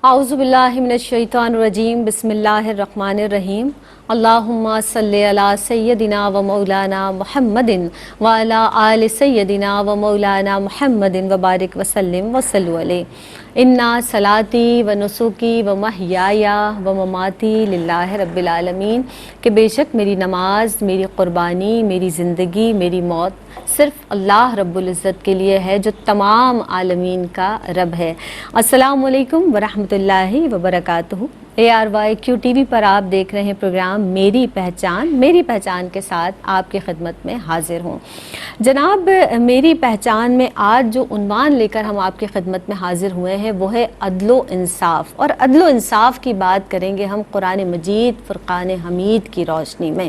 اعوذ باللہ من الشیطان الرجیم بسم اللہ الرحمن الرحیم اللہم صلی علی سیدنا و مولانا محمد وعلی آل سیدنا و مولانا محمد وبارک وسلم وصلو علیہ انا صلاتی و نسکی و محیایا و مماتی للہ رب العالمین، کہ بے شک میری نماز، میری قربانی، میری زندگی، میری موت صرف اللہ رب العزت کے لیے ہے جو تمام عالمین کا رب ہے۔ السلام علیکم ورحمۃ اللہ وبرکاتہ۔ ARYQ TV پر آپ دیکھ رہے ہیں پروگرام میری پہچان کے ساتھ آپ کی خدمت میں حاضر ہوں۔ جناب، میری پہچان میں آج جو عنوان لے کر ہم آپ کی خدمت میں حاضر ہوئے ہیں وہ ہے عدل و انصاف، اور عدل و انصاف کی بات کریں گے ہم قرآن مجید فرقان حمید کی روشنی میں۔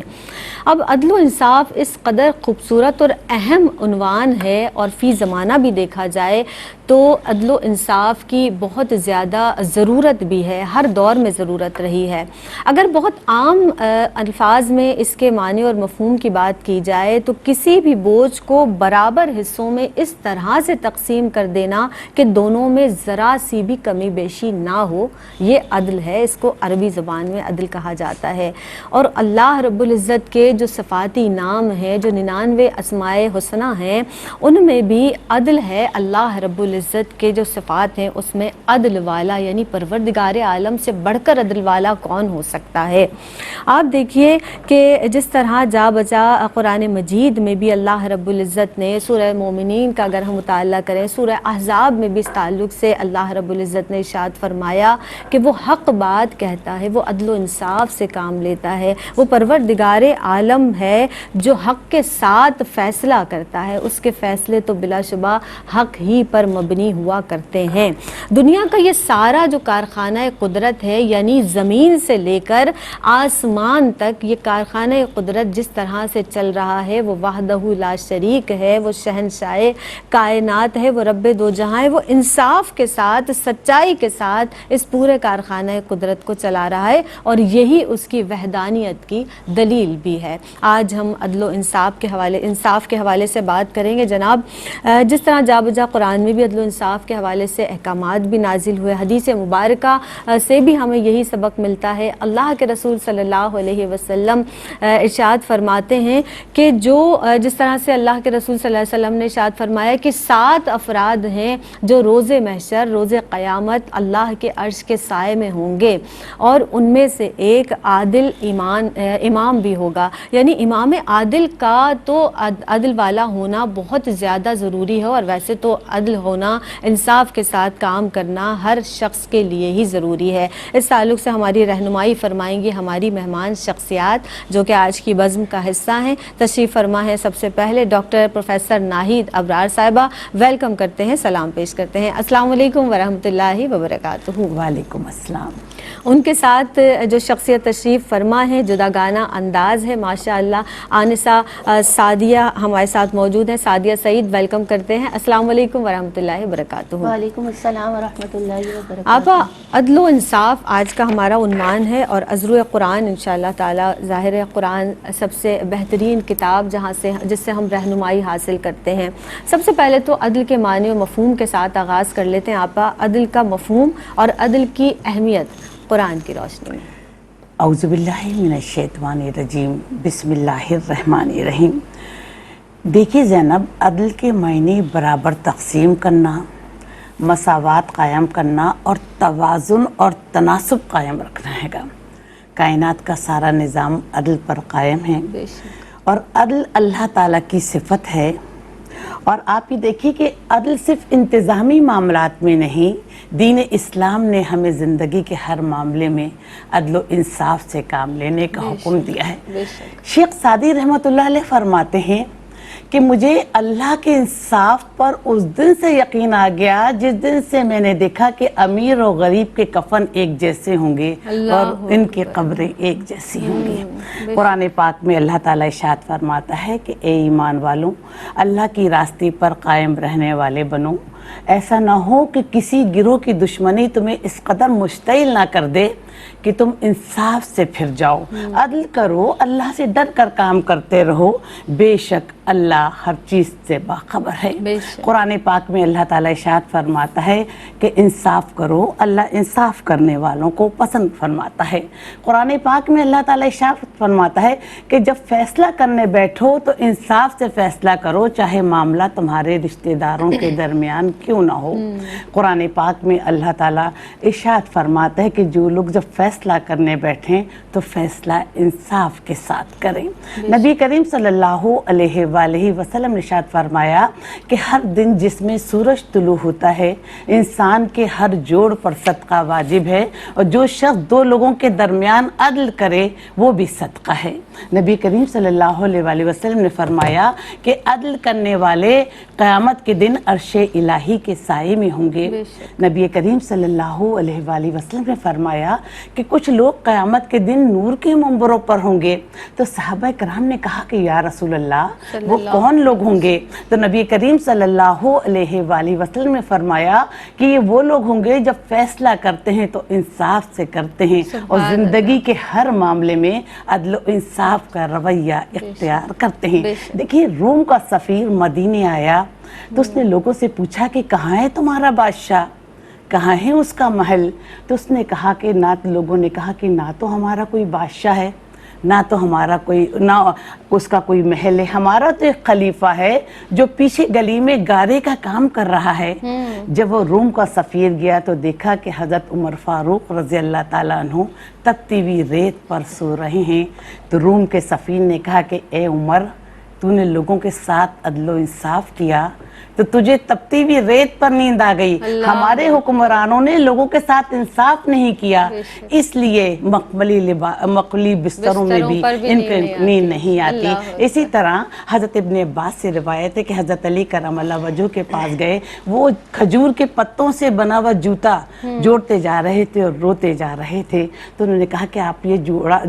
اب عدل و انصاف اس قدر خوبصورت اور اہم عنوان ہے، اور فی زمانہ بھی دیکھا جائے تو عدل و انصاف کی بہت زیادہ ضرورت بھی ہے، ہر دور میں ضرورت رہی ہے۔ اگر بہت عام الفاظ میں اس کے معنی اور مفہوم کی بات کی جائے تو کسی بھی بوجھ کو برابر حصوں میں اس طرح سے تقسیم کر دینا کہ دونوں میں ذرا سی بھی کمی بیشی نہ ہو، یہ عدل ہے۔ اس کو عربی زبان میں عدل کہا جاتا ہے۔ اور اللہ رب العزت کے جو صفاتی نام ہیں، جو 99 اسماء حسنہ ہیں، ان میں بھی عدل ہے۔ اللہ رب العزت کے جو صفات ہیں اس میں عدل والا یعنی پروردگار عالم سے بڑھ کر عدل والا کون ہو سکتا ہے؟ آپ دیکھیے کہ جس طرح جا بجا قرآن مجید میں بھی اللہ رب العزت نے سورہ مومنین کا اگر ہم مطالعہ کریں، سورہ احزاب میں بھی اس تعلق سے اللہ رب العزت نے ارشاد فرمایا کہ وہ حق بات کہتا ہے، وہ عدل و انصاف سے کام لیتا ہے، وہ پروردگار عالم ہے جو حق کے ساتھ فیصلہ کرتا ہے، اس کے فیصلے تو بلا شبہ حق ہی پر مبنی ہوا کرتے ہیں۔ دنیا کا یہ سارا جو کارخانہ قدرت ہے، یعنی زمین سے لے کر آسمان تک، یہ کارخانہ قدرت جس طرح سے چل رہا ہے وہ وحدہ لا شریک ہے، وہ شہنشاہ کائنات ہے، وہ رب دو جہاں ہے، وہ انصاف کے ساتھ، سچائی کے ساتھ اس پورے کارخانہ قدرت کو چلا رہا ہے، اور یہی اس کی وحدانیت کی دلیل بھی ہے۔ آج ہم عدل و انصاف کے حوالے سے بات کریں گے۔ جناب، جس طرح جا بجا قرآن میں بھی عدل و انصاف کے حوالے سے احکامات بھی نازل ہوئے، حدیث مبارکہ سے بھی ہمیں یہی سبق ملتا ہے۔ اللہ کے رسول صلی اللہ علیہ وسلم ارشاد فرماتے ہیں کہ جس طرح سے اللہ کے رسول صلی اللہ علیہ وسلم نے ارشاد فرمایا کہ 7 افراد ہیں جو روز محشر، روز قیامت اللہ کے عرش کے سائے میں ہوں گے، اور ان میں سے ایک عادل امام بھی ہوگا۔ یعنی امام عادل کا تو عدل والا ہونا بہت زیادہ ضروری ہے، اور ویسے تو عدل ہونا، انصاف کے ساتھ کام کرنا ہر شخص کے لیے ہی ضروری ہے۔ اس تعلق سے ہماری رہنمائی فرمائیں گی ہماری مہمان شخصیات جو کہ آج کی بزم کا حصہ ہیں۔ تشریف فرما ہے سب سے پہلے ڈاکٹر پروفیسر ناہید ابرار صاحبہ، ویلکم کرتے ہیں، سلام پیش کرتے ہیں۔ السلام علیکم ورحمۃ اللہ وبرکاتہ۔ وعلیکم السلام۔ ان کے ساتھ جو شخصیت تشریف فرما ہے، جداگانہ انداز ہے ماشاءاللہ، آنسہ سعدیہ ہمارے ساتھ موجود ہیں۔ سعدیہ سعید، ویلکم کرتے ہیں۔ السلام علیکم ورحمۃ اللہ وبرکاتہ۔ وعلیکم السلام ورحمۃ اللہ وبرکاتہ۔ آپا، عدل و انصاف آج کا ہمارا عنوان ہے، اور عذر قرآن انشاءاللہ تعالی، ظاہر ہے قرآن سب سے بہترین کتاب جس سے ہم رہنمائی حاصل کرتے ہیں۔ سب سے پہلے تو عدل کے معنی و مفہوم کے ساتھ آغاز کر لیتے ہیں۔ آپا، عدل کا مفہوم اور عدل کی اہمیت قرآن کی روشنی میں۔ اعوذ باللہ من الشیطان الرجیم، بسم اللہ الرحمن الرحیم۔ دیکھیے زینب، عدل کے معنی برابر تقسیم کرنا، مساوات قائم کرنا اور توازن اور تناسب قائم رکھنا ہے گا۔ کائنات کا سارا نظام عدل پر قائم ہے، اور عدل اللہ تعالیٰ کی صفت ہے۔ اور آپ یہ دیکھیے کہ عدل صرف انتظامی معاملات میں نہیں، دین اسلام نے ہمیں زندگی کے ہر معاملے میں عدل و انصاف سے کام لینے کا حکم دیا ہے۔ شیخ سعدی رحمۃ اللہ علیہ فرماتے ہیں کہ مجھے اللہ کے انصاف پر اس دن سے یقین آ گیا جس دن سے میں نے دیکھا کہ امیر اور غریب کے کفن ایک جیسے ہوں گے اور ان کی قبریں ایک جیسی ہوں گی۔ قرآن پاک میں اللہ تعالیٰ ارشاد فرماتا ہے کہ اے ایمان والوں، اللہ کی راستے پر قائم رہنے والے بنو، ایسا نہ ہو کہ کسی گروہ کی دشمنی تمہیں اس قدر مشتعل نہ کر دے کہ تم انصاف سے پھر جاؤ. عدل کرو, اللہ سے ڈر کر کام کرتے رہو, بے شک اللہ ہر چیز سے باخبر ہے. قرآن پاک میں اللہ تعالیٰ ارشاد فرماتا ہے کہ انصاف کرو, اللہ انصاف کرنے والوں کو پسند فرماتا ہے. قرآن پاک میں اللہ تعالیٰ ارشاد فرماتا ہے کہ جب فیصلہ کرنے بیٹھو تو انصاف سے فیصلہ کرو, چاہے معاملہ تمہارے رشتہ داروں کے درمیان کیوں نہ ہو. قرآن پاک میں اللہ تعالیٰ ارشاد فرماتا ہے کہ جو لوگ جب فیصلہ کرنے بیٹھیں تو فیصلہ انصاف کے ساتھ کریں. نبی کریم صلی اللہ علیہ وآلہ وسلم نے ارشاد فرمایا کہ ہر دن جس میں سورج طلوع ہوتا ہے انسان کے ہر جوڑ پر صدقہ واجب ہے, اور جو شخص دو لوگوں کے درمیان عدل کرے وہ بھی صدقہ ہے. نبی کریم صلی اللہ علیہ وآلہ وسلم نے فرمایا کہ عدل کرنے والے قیامت کے دن عرش الہی کے سائے میں ہوں گے. نبی کریم صلی اللہ علیہ وآلہ وسلم نے فرمایا کہ کچھ لوگ قیامت کے دن نور کے منبروں پر ہوں گے. تو صحابہ کرام نے کہا کہ یا رسول اللہ وہ کون لوگ ہوں گے؟ تو نبی کریم صلی اللہ علیہ وآلہ وسلم نے فرمایا کہ یہ وہ لوگ ہوں گے جب فیصلہ کرتے ہیں تو انصاف سے کرتے ہیں, اور زندگی کے ہر معاملے میں عدل و انصاف کا رویہ اختیار کرتے ہیں. دیکھیے, روم کا سفیر مدینے آیا تو اس نے لوگوں سے پوچھا کہ کہاں ہے تمہارا بادشاہ, کہاں ہے اس کا محل؟ تو اس نے کہا کہ لوگوں نے کہا کہ نہ تو ہمارا کوئی بادشاہ ہے, نہ تو ہمارا کوئی, نہ اس کا کوئی محل ہے, ہمارا تو ایک خلیفہ ہے جو پیچھے گلی میں گارے کا کام کر رہا ہے. جب وہ روم کا سفیر گیا تو دیکھا کہ حضرت عمر فاروق رضی اللہ تعالیٰ عنہ تپتی ہوئی ریت پر سو رہے ہیں. تو روم کے سفیر نے کہا کہ اے عمر, تو نے لوگوں کے ساتھ عدل و انصاف کیا تو تجھے تپتی ہوئی ریت پر نیند آ گئی. ہمارے حکمرانوں نے لوگوں کے ساتھ انصاف نہیں کیا, اس لیے مقبولی بستروں میں بھی ان کے نیند نہیں آتی. اسی طرح حضرت ابن عباس سے روایت ہے کہ حضرت علی کرم اللہ وجہہ کے پاس گئے, وہ کھجور کے پتوں سے بنا ہوا جوتا جوڑتے جا رہے تھے اور روتے جا رہے تھے. تو انہوں نے کہا کہ آپ یہ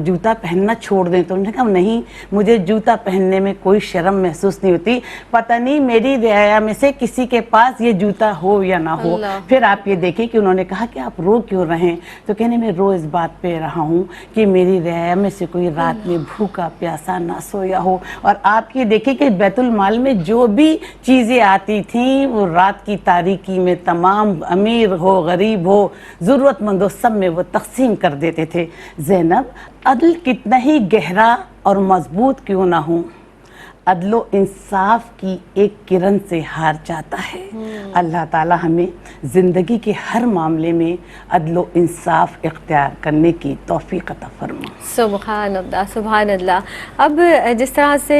جوتا پہننا چھوڑ دیں. تو انہوں نے کہا نہیں, مجھے جوتا پہننے میں کوئی شرم محسوس نہیں ہوتی, پتہ نہیں میری رعایا میں سے کسی کے پاس یہ جوتا ہو یا نہ ہو. پھر آپ یہ دیکھیں کہ انہوں نے کہا کہ آپ رو کیوں رہیں؟ تو کہنے میں رو اس بات پہ رہا ہوں کہ میری رعایا میں سے کوئی رات میں بھوکا پیاسا نہ سویا ہو. اور آپ یہ دیکھیں کہ بیت المال میں جو بھی چیزیں آتی تھیں وہ رات کی تاریکی میں تمام امیر ہو غریب ہو ضرورت مند ہو سب میں وہ تقسیم کر دیتے تھے. زینب, عدل کتنا ہی گہرا اور مضبوط کیوں نہ ہوں, عدل و انصاف کی ایک کرن سے ہار جاتا ہے. اللہ تعالی ہمیں زندگی کے ہر معاملے میں عدل و انصاف اختیار کرنے کی توفیق عطا فرما. سبحان اللہ, سبحان اللہ. اب جس طرح سے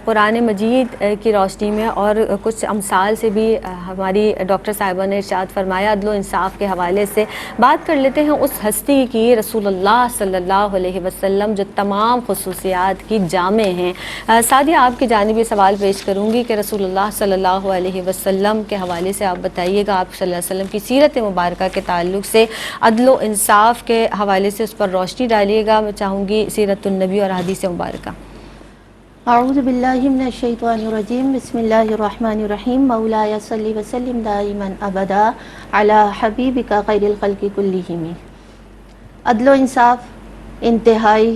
قرآن مجید کی روشنی میں اور کچھ امثال سے بھی ہماری ڈاکٹر صاحبہ نے ارشاد فرمایا عدل و انصاف کے حوالے سے, بات کر لیتے ہیں اس ہستی کی رسول اللہ صلی اللہ علیہ وسلم جو تمام خصوصیات کی جامع ہیں. سعدیہ, آپ کی جانب یہ سوال پیش کروں گی کہ رسول اللہ صلی اللہ علیہ وسلم کے حوالے سے آپ بتائیے گا, آپ صلی اللہ علیہ وسلم کی سیرت مبارکہ کے تعلق سے عدل و انصاف کے حوالے سے اس پر روشنی ڈالیے گا. میں چاہوں گی سیرت النبی اور حدیث مبارکہ. اعوذ باللہ من الشیطان الرجیم, بسم اللہ الرحمن الرحیم. مولایا صلی وسلم دائما ابدا علی حبیبک خیر الخلق کلہم. عدل و انصاف انتہائی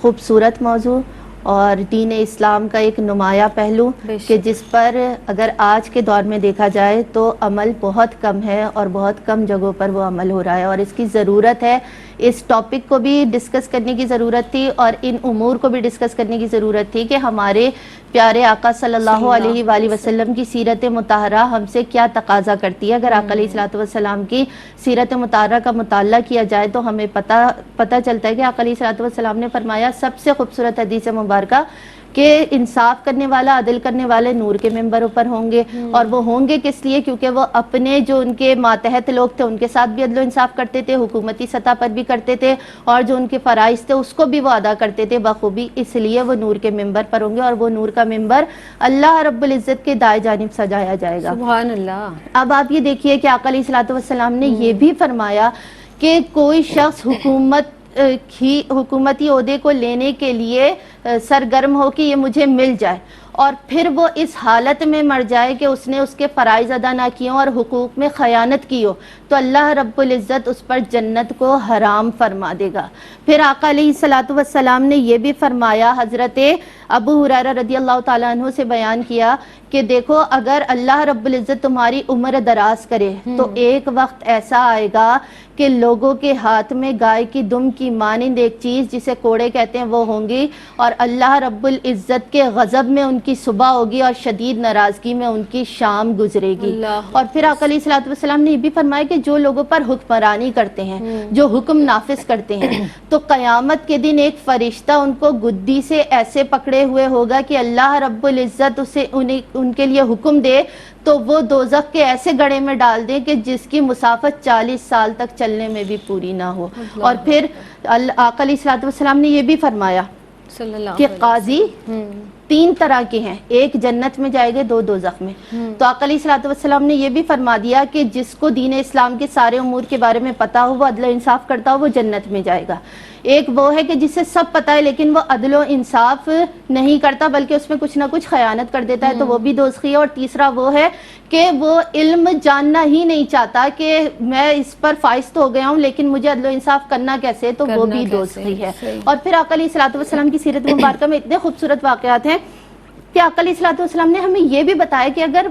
خوبصورت موضوع اور دین اسلام کا ایک نمایاں پہلو کہ جس پر اگر آج کے دور میں دیکھا جائے تو عمل بہت کم ہے اور بہت کم جگہوں پر وہ عمل ہو رہا ہے, اور اس کی ضرورت ہے. اس ٹاپک کو بھی ڈسکس کرنے کی ضرورت تھی اور ان امور کو بھی ڈسکس کرنے کی ضرورت تھی کہ ہمارے پیارے آقا صلی اللہ علیہ وآلہ وسلم کی سیرت مطہرہ ہم سے کیا تقاضا کرتی ہے. اگر آقا علیہ الصلوۃ والسلام کی سیرت مطہرہ کا مطالعہ کیا جائے تو ہمیں پتہ چلتا ہے کہ آقا علیہ الصلوۃ والسلام نے فرمایا سب سے خوبصورت حدیث مبارکہ کہ انصاف کرنے والا, عدل کرنے والے نور کے ممبروں پر ہوں گے. اور وہ ہوں گے کس لیے؟ کیونکہ وہ اپنے جو ان کے ماتحت لوگ تھے ان کے ساتھ بھی عدل و انصاف کرتے تھے, حکومتی سطح پر بھی کرتے تھے, اور جو ان کے فرائض تھے اس کو بھی وہ ادا کرتے تھے بخوبی. اس لیے وہ نور کے ممبر پر ہوں گے, اور وہ نور کا ممبر اللہ رب العزت کے دائیں جانب سجایا جائے گا. سبحان اللہ. اب آپ یہ دیکھیے کہ آقا علیہ الصلوۃ والسلام نے یہ بھی فرمایا کہ کوئی شخص حکومتی عہدے کو لینے کے لیے سرگرم ہو کہ یہ مجھے مل جائے، اور پھر وہ اس حالت میں مر جائے کہ اس نے اس کے فرائض ادا نہ کیے ہوں اور حقوق میں خیانت کی ہو، تو اللہ رب العزت اس پر جنت کو حرام فرما دے گا۔ پھر آقا علیہ الصلوۃ والسلام نے یہ بھی فرمایا، حضرت ابو ہریرہ رضی اللہ تعالیٰ عنہ سے بیان کیا کہ دیکھو اگر اللہ رب العزت تمہاری عمر دراز کرے تو ایک وقت ایسا آئے گا کہ لوگوں کے ہاتھ میں گائے کی دم کی مانند ایک چیز جسے کوڑے کہتے ہیں وہ ہوں گی، اور اللہ رب العزت کے غضب میں ان کی صبح ہوگی اور شدید ناراضگی میں ان کی شام گزرے گی۔ اور پھر آقا علیہ الصلوۃ والسلام نے یہ بھی فرمایا کہ جو لوگوں پر حکمرانی کرتے ہیں، جو حکم نافذ کرتے ہیں، تو قیامت کے دن ایک فرشتہ ان کو گدی سے ایسے پکڑے ہوئے ہوگا کہ اللہ رب العزت اسے ان کے لیے حکم دے تو وہ دوزخ کے ایسے گڑھے میں ڈال دیں کہ جس کی مسافت 40 سال تک چلنے میں بھی پوری نہ ہو۔ اور پھر آقا علیہ الصلوۃ والسلام نے یہ بھی فرمایا کہ قاضی 3 طرح کے ہیں، ایک جنت میں جائے گے، 2 دوزخ میں۔ تو آقا علیہ الصلوۃ والسلام نے یہ بھی فرما دیا کہ جس کو دین اسلام کے سارے امور کے بارے میں پتا ہو، وہ عدل و انصاف کرتا ہو، وہ جنت میں جائے گا۔ ایک وہ ہے کہ جسے سب پتا ہے لیکن وہ عدل و انصاف نہیں کرتا بلکہ اس میں کچھ نہ کچھ خیانت کر دیتا ہے، تو وہ بھی دوزخی ہے۔ اور تیسرا وہ ہے کہ وہ علم جاننا ہی نہیں چاہتا کہ میں اس پر فائز تو ہو گیا ہوں لیکن مجھے عدل و انصاف کرنا کیسے، تو وہ بھی دوزخی ہے۔ اور پھر آقا علیہ الصلوۃ والسلام کی سیرت مبارکہ میں اتنے خوبصورت واقعات ہیں کہ آقا علیہ الصلوۃ والسلام نے ہمیں یہ بھی بتایا کہ اگر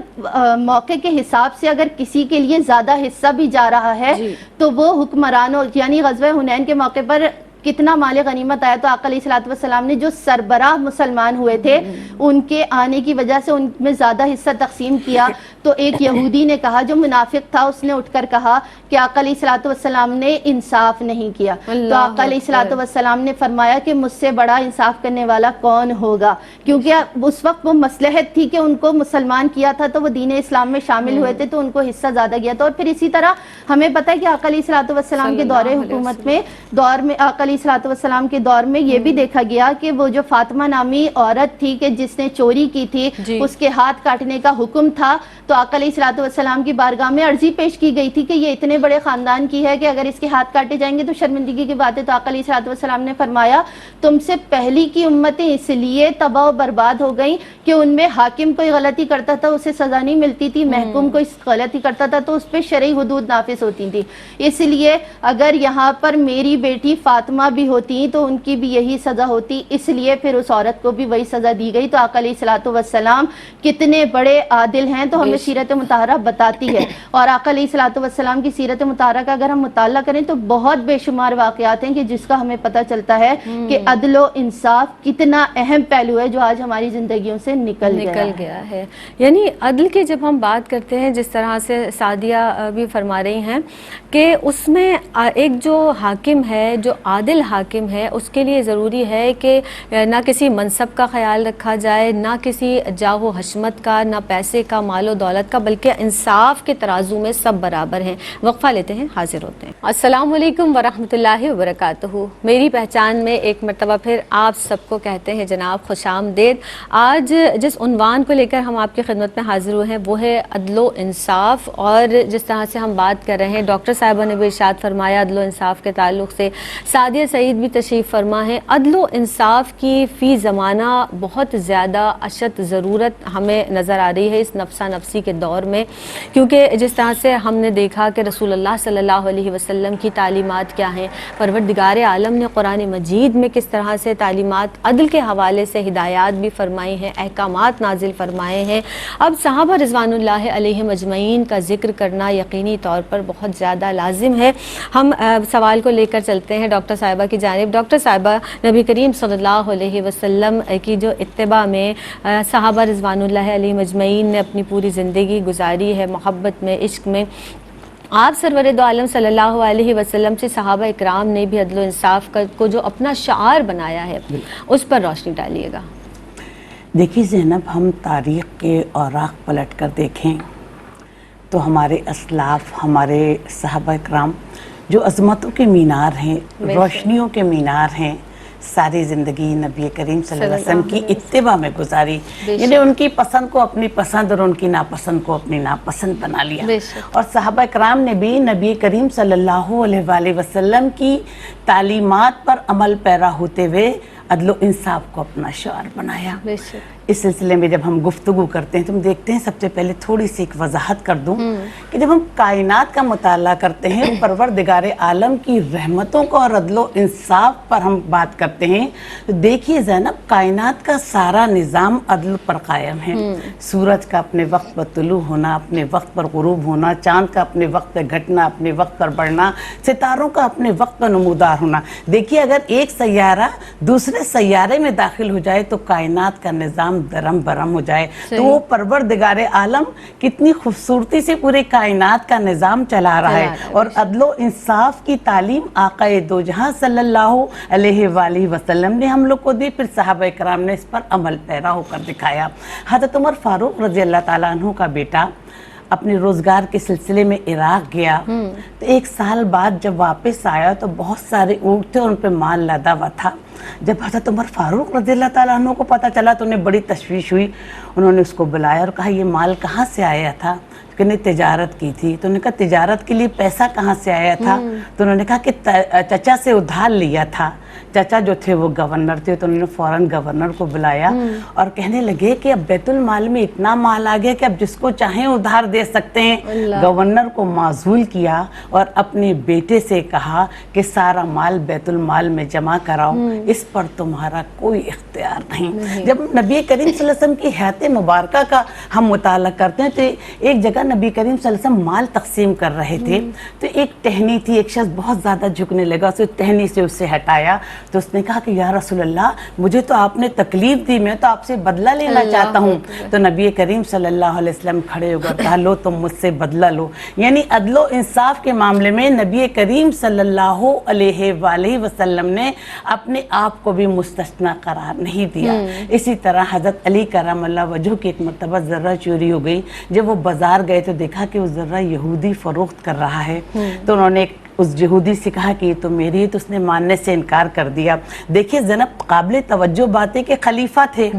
موقع کے حساب سے اگر کسی کے لیے زیادہ حصہ بھی جا رہا ہے تو وہ حکمرانوں، یعنی غزوہ حنین کے موقع پر کتنا مال غنیمت آیا تو آقا علیہ الصلوۃ والسلام نے جو سربراہ مسلمان ہوئے تھے ان کے آنے کی وجہ سے ان میں زیادہ حصہ تقسیم کیا، تو ایک یہودی نے کہا جو منافق تھا، اس نے اٹھ کر کہا کہ آقا علیہ الصلوۃ والسلام نے انصاف نہیں کیا۔ تو آقا علیہ الصلوۃ والسلام نے فرمایا کہ مجھ سے بڑا انصاف کرنے والا کون ہوگا، کیونکہ اس وقت وہ مصلحت تھی کہ ان کو مسلمان کیا تھا تو وہ دین اسلام میں شامل ہوئے تھے تو ان کو حصہ زیادہ گیا تھا۔ اور پھر اسی طرح ہمیں پتہ ہے کہ آقا علیہ الصلوۃ والسلام کے دور حکومت میں آقا علیہ الصلوۃ والسلام کے دور میں یہ بھی دیکھا گیا کہ وہ جو فاطمہ نامی عورت تھی کہ جس نے چوری کی تھی، اس کے ہاتھ کاٹنے کا حکم تھا، تو آقا علیہ الصلوۃ والسلام کی بارگاہ میں عرضی پیش کی گئی تھی کہ یہ اتنے بڑے خاندان کی ہے کہ اگر اس کے ہاتھ کاٹے جائیں گے تو شرمندگی کی بات ہے۔ تو آقا علیہ الصلوۃ والسلام نے فرمایا تم سے پہلی کی امتیں اس لیے تباہ و برباد ہو گئیں کہ ان میں حاکم کوئی غلطی کرتا تھا اسے سزا نہیں ملتی تھی، محکوم کوئی غلطی کرتا تھا تو اس پہ شرعی حدود نافذ ہوتی تھی۔ اس لیے اگر یہاں پر میری بیٹی فاطمہ بھی ہوتی تو ان کی بھی یہی سزا ہوتی، اس لیے پھر اس عورت کو بھی وہی سزا دی گئی۔ تو آقا علیہ الصلوۃ والسلام کتنے بڑے عادل ہیں تو ہمیں سیرت مطہرہ بتاتی ہے، اور آقا علیہ الصلوۃ والسلام کی سیرت مطہرہ کا اگر ہم مطالعہ کریں تو بہت بے شمار واقعات ہیں کہ جس کا ہمیں پتہ چلتا ہے کہ عدل و انصاف کتنا اہم پہلو ہے جو آج ہماری زندگیوں سے نکل گیا ہے۔ یعنی عدل کی جب ہم بات کرتے ہیں، جس طرح سے سعدیہ بھی فرما رہی ہیں کہ اس میں ایک جو حاکم ہے، جو عادل حاکم ہے، اس کے لیے ضروری ہے کہ نہ کسی منصب کا خیال رکھا جائے، نہ کسی جاہ و حشمت کا، نہ پیسے کا، مال و دولت کا، بلکہ انصاف کے ترازو میں سب برابر ہیں۔ وقفہ لیتے ہیں، حاضر ہوتے ہیں۔ السلام علیکم ورحمۃ اللہ وبرکاتہ۔ میری پہچان میں ایک مرتبہ پھر آپ سب کو کہتے ہیں جناب خوش آمدید۔ آج جس عنوان کو لے کر ہم آپ کی خدمت میں حاضر ہوئے ہیں وہ ہے عدل و انصاف، اور جس طرح سے ہم بات کر رہے ہیں ڈاکٹر صاحبہ نے بھی ارشاد فرمایا عدل و انصاف کے تعلق سے، سعدیہ سعید بھی تشریف فرما ہے۔ عدل و انصاف کی فی زمانہ بہت زیادہ اشد ضرورت ہمیں نظر آ رہی ہے اس نفسا نفسی کے دور میں، کیونکہ جس طرح سے ہم نے دیکھا کہ رسول اللہ صلی اللہ علیہ وسلم کی تعلیمات کیا ہیں، پروردگار عالم نے قرآن مجید میں کس طرح سے تعلیمات عدل کے حوالے سے ہدایات بھی فرمائی ہیں، احکامات نازل فرمائے ہیں۔ اب صحابہ رضوان اللہ علیہم اجمعین کا ذکر کرنا یقینی طور پر بہت زیادہ لازم ہے۔ ہم سوال کو لے کر چلتے ہیں ڈاکٹر صاحبہ کی جانب۔ ڈاکٹر صاحبہ، نبی کریم صلی اللہ علیہ وسلم کی جو اتباع میں صحابہ رضوان اللہ علیہ مجمعین نے اپنی پوری زندگی گزاری ہے، محبت میں، عشق میں، آپ سرور دو عالم صلی اللہ علیہ وسلم سے صحابہ اکرام نے بھی عدل و انصاف کو جو اپنا شعار بنایا ہے اس پر روشنی ڈالیے گا۔ دیکھیے زینب، ہم تاریخ کے اوراق پلٹ کر دیکھیں تو ہمارے اسلاف، ہمارے صحابہ اکرام جو عظمتوں کے مینار ہیں، روشنیوں کے مینار ہیں، ساری زندگی نبی کریم صلی اللہ علیہ وسلم کی اتباع میں گزاری، یعنی ان کی پسند کو اپنی پسند اور ان کی ناپسند کو اپنی ناپسند بنا لیا۔ اور صحابہ اکرام نے بھی نبی کریم صلی اللہ علیہ وسلم کی تعلیمات پر عمل پیرا ہوتے ہوئے عدل و انصاف کو اپنا شعار بنایا۔ بے شک۔ اس سلسلے میں جب ہم گفتگو کرتے ہیں تو ہم دیکھتے ہیں، سب سے پہلے تھوڑی سی ایک وضاحت کر دوں کہ جب ہم کائنات کا مطالعہ کرتے ہیں، پروردگار عالم کی رحمتوں کو اور عدل و انصاف پر ہم بات کرتے ہیں، تو دیکھیے زینب، کائنات کا سارا نظام عدل پر قائم ہے۔ سورج کا اپنے وقت پر طلوع ہونا، اپنے وقت پر غروب ہونا، چاند کا اپنے وقت پر گھٹنا، اپنے وقت پر بڑھنا، ستاروں کا اپنے وقت پر نمودار ہونا۔ دیکھیے اگر ایک سیارہ دوسرے سیارے میں داخل ہو جائے تو کائنات کا نظام درم برم ہو جائے۔ تو وہ پروردگار عالم کتنی خوبصورتی سے پورے کائنات کا نظام چلا رہا ہے، اور عدل و انصاف کی تعلیم آقا دو جہاں صلی اللہ علیہ وآلہ وسلم نے ہم لوگ کو دی، پھر صحابہ کرام نے اس پر عمل پیرا ہو کر دکھایا۔ حضرت عمر فاروق رضی اللہ تعالیٰ عنہ کا بیٹا اپنے روزگار کے سلسلے میں عراق گیا، تو 1 سال بعد جب واپس آیا تو بہت سارے اونٹ تھے، ان پہ مال لدا ہوا تھا۔ جب حضرت عمر فاروق رضی اللہ تعالیٰ عنہ کو پتہ چلا تو انہیں بڑی تشویش ہوئی۔ انہوں نے اس کو بلایا اور کہا یہ مال کہاں سے آیا تھا؟ کہ نے تجارت کی تھی۔ تو انہوں نے کہا تجارت کے لیے پیسہ کہاں سے آیا تھا؟ تو انہوں نے کہا کہ چچا سے ادھار لیا تھا۔ چچا جو تھے وہ گورنر تھے، تو انہوں نے فوراً گورنر کو بلایا اور کہنے لگے کہ اب بیت المال میں اتنا مال آ گیا کہ اب جس کو چاہیں ادھار دے سکتے ہیں۔ گورنر کو معزول کیا اور اپنے بیٹے سے کہا کہ سارا مال بیت المال میں جمع کراؤ، اس پر تمہارا کوئی اختیار نہیں۔ جب نبی کریم صلی اللہ علیہ وسلم کی حیات مبارکہ کا ہم مطالعہ کرتے ہیں تو ایک جگہ نبی کریم صلی اللہ علیہ وسلم مال تقسیم کر رہے تھے، تو ایک ٹہنی تھی، ایک شخص بہت زیادہ جھکنے لگا، اسے ٹہنی سے اسے ہٹایا، تو اس نے کہا کہ یا رسول اللہ مجھے تو آپ نے تکلیف دی، میں تو آپ سے بدلہ لینا چاہتا ہوں۔ تو نبی کریم صلی اللہ علیہ وسلم کھڑے ہو کر کہا لو تم مجھ سے بدلہ لو۔ یعنی عدل و انصاف کے معاملے میں نبی کریم صلی اللہ علیہ وآلہ وسلم نے اپنے آپ کو بھی مستثنی قرار نہیں دیا۔ اسی طرح حضرت علی کرم اللہ وجہ کی ایک مرتبہ ذرہ چوری ہو گئی، جب وہ بازار گئے تو دیکھا کہ وہ ذرہ یہودی فروخت کر رہا ہے، تو انہوں نے اس یہودی سے کہا کہ یہ تو میری ہے، تو اس نے ماننے سے انکار کر دیا۔ دیکھیے زینب، قابل توجہ بات ہے کہ خلیفہ تھے،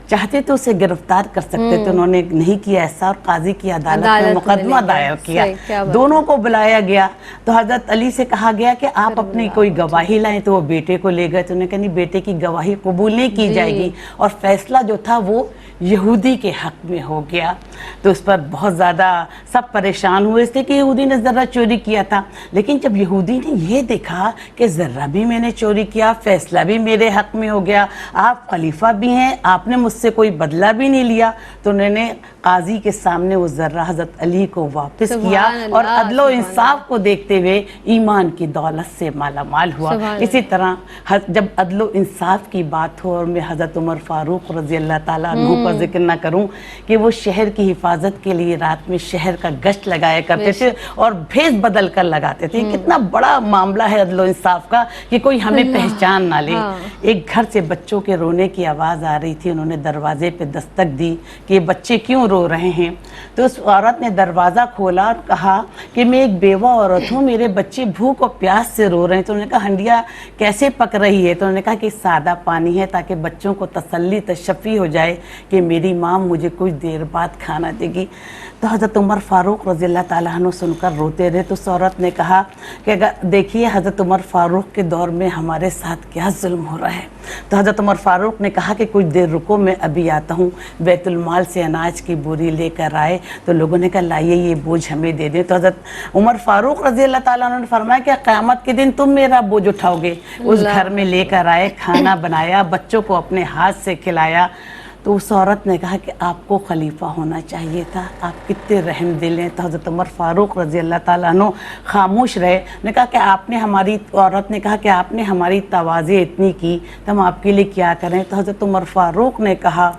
چاہتے تو اسے گرفتار کر سکتے تھے، انہوں نے نہیں کیا ایسا، اور قاضی کی عدالت میں مقدمہ دائر کیا، دونوں کو بلایا گیا۔ تو حضرت علی سے کہا گیا کہ آپ اپنی کوئی گواہی لائیں، تو وہ بیٹے کو لے گئے، تو انہوں نے کہا نہیں، بیٹے کی گواہی قبول نہیں کی جائے گی، اور فیصلہ جو تھا وہ یہودی کے حق میں ہو گیا۔ تو اس پر بہت زیادہ سب پریشان ہوئے، اس لیے کہ یہودی نے ذرہ چوری کیا تھا۔ لیکن جب یہودی نے یہ دیکھا کہ ذرہ بھی میں نے چوری کیا، فیصلہ بھی میرے حق میں ہو گیا، آپ خلیفہ بھی ہیں، آپ نے مجھ سے کوئی بدلہ بھی نہیں لیا، تو انہوں نے قاضی کے سامنے وہ ذرہ حضرت علی کو واپس کیا، اور عدل و انصاف کو دیکھتے ہوئے ایمان کی دولت سے مالا مال ہوا۔ اسی طرح جب عدل و انصاف کی بات ہو، اور میں حضرت عمر فاروق رضی اللہ تعالیٰ عنہ کا ذکر نہ کروں کہ وہ شہر کی حفاظت کے لیے رات میں شہر کا گشت لگایا کرتے تھے اور بھیس بدل کر لگاتے تھے۔ کتنا بڑا معاملہ ہے عدل و انصاف کا کہ کوئی ہمیں پہچان نہ لے۔ ایک گھر سے بچوں کے رونے کی آواز آ رہی تھی، انہوں نے دروازے پہ دستک دی کہ یہ بچے کیوں رو رہے ہیں؟ تو اس عورت نے دروازہ کھولا اور کہا کہ میں ایک بیوہ عورت ہوں، میرے بچے بھوک اور پیاس سے رو رہے ہیں۔ تو انہوں نے کہا ہنڈیا کیسے پک رہی ہے؟ تو انہوں نے کہا کہ سادہ پانی ہے تاکہ بچوں کو تسلی تشفی ہو جائے کہ میری ماں مجھے کچھ دیر بعد کھانا دے گی۔ تو حضرت عمر فاروق رضی اللہ تعالیٰ عنہ سن کر روتے رہے۔ تو اس عورت نے کہا کہ اگر دیکھیے حضرت عمر فاروق کے دور میں ہمارے ساتھ کیا ظلم ہو رہا ہے۔ تو حضرت عمر فاروق نے کہا کہ کچھ دیر رکو، میں ابھی آتا ہوں۔ بیت المال سے اناج کی بوری لے کر آئے، تو لوگوں نے کہا لائیے یہ بوجھ ہمیں دے دیں۔ تو حضرت عمر فاروق رضی اللہ تعالیٰ عنہ نے فرمایا کہ قیامت کے دن تم میرا بوجھ اٹھاؤ گے۔ اس گھر میں لے کر آئے، کھانا بنایا، بچوں کو اپنے ہاتھ سے کھلایا۔ تو اس عورت نے کہا کہ آپ کو خلیفہ ہونا چاہیے تھا، آپ کتنے رحم دل ہیں۔ تو حضرت عمر فاروق رضی اللہ تعالیٰ عنہ خاموش رہے۔ نے کہا کہ عورت نے کہا کہ آپ نے ہماری تواضع اتنی کی تو ہم آپ کے لیے کیا کریں؟ تو حضرت عمر فاروق نے کہا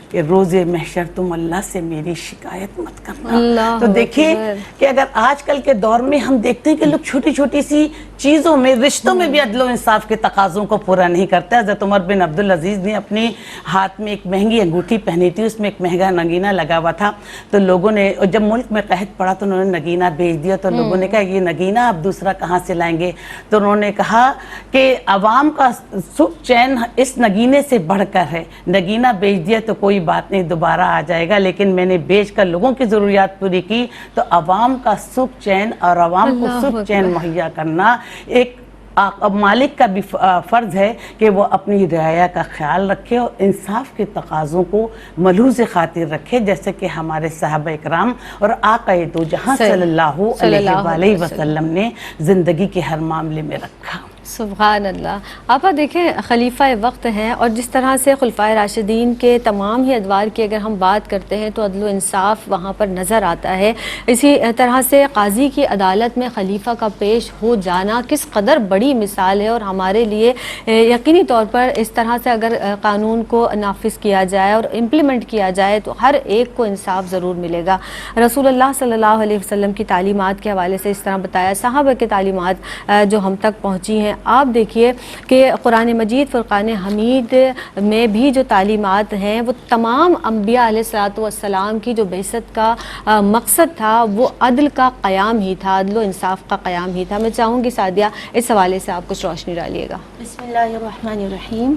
کہ روز محشر تم اللہ سے میری شکایت مت کرنا۔ تو دیکھیں کہ اگر آج کل کے دور میں ہم دیکھتے ہیں کہ لوگ چھوٹی چھوٹی سی چیزوں میں، رشتوں میں بھی عدل و انصاف کے تقاضوں کو پورا نہیں کرتے۔ حضرت عمر بن عبدالعزیز نے اپنے ہاتھ میں ایک مہنگی انگوٹھی پہنی تھی، اس میں ایک مہنگا نگینہ لگا ہوا تھا۔ تو لوگوں نے جب ملک میں قحط پڑا تو انہوں نے نگینہ بھیج دیا۔ تو لوگوں نے کہا یہ نگینہ آپ دوسرا کہاں سے لائیں گے؟ تو انہوں نے کہا کہ عوام کا سکھ چین اس نگینے سے بڑھ کر ہے، نگینہ بیچ دیا تو کوئی بات نہیں، دوبارہ آ جائے گا، لیکن میں نے بیچ کر لوگوں کی ضروریات پوری کی۔ تو عوام کا سکھ چین اور عوام کو سکھ چین مہیا کرنا ایک اب مالک کا بھی فرض ہے کہ وہ اپنی رعایا کا خیال رکھے اور انصاف کے تقاضوں کو ملحوظ خاطر رکھے، جیسے کہ ہمارے صحابہ اکرام اور آقا دو جہاں صلی اللہ علیہ وسلم نے زندگی کے ہر معاملے میں رکھا۔ سبحان اللہ۔ آپا دیکھیں خلیفہ وقت ہیں، اور جس طرح سے خلفائے راشدین کے تمام ہی ادوار کی اگر ہم بات کرتے ہیں تو عدل و انصاف وہاں پر نظر آتا ہے۔ اسی طرح سے قاضی کی عدالت میں خلیفہ کا پیش ہو جانا کس قدر بڑی مثال ہے، اور ہمارے لیے یقینی طور پر اس طرح سے اگر قانون کو نافذ کیا جائے اور امپلیمنٹ کیا جائے تو ہر ایک کو انصاف ضرور ملے گا۔ رسول اللہ صلی اللہ علیہ وسلم کی تعلیمات کے حوالے سے اس طرح بتایا، صحابہ کے تعلیمات جو ہم تک پہنچی ہیں، آپ دیکھیے کہ قرآن مجید فرقان حمید میں بھی جو تعلیمات ہیں وہ تمام انبیاء علیہ الصلوۃ والسلام کی جو بعثت کا مقصد تھا وہ عدل کا قیام ہی تھا، عدل و انصاف کا قیام ہی تھا۔ میں چاہوں گی سعدیہ اس حوالے سے آپ کچھ روشنی ڈالیے گا۔ بسم اللہ الرحمن الرحیم۔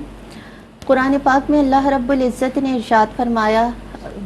قرآن پاک میں اللہ رب العزت نے ارشاد فرمایا،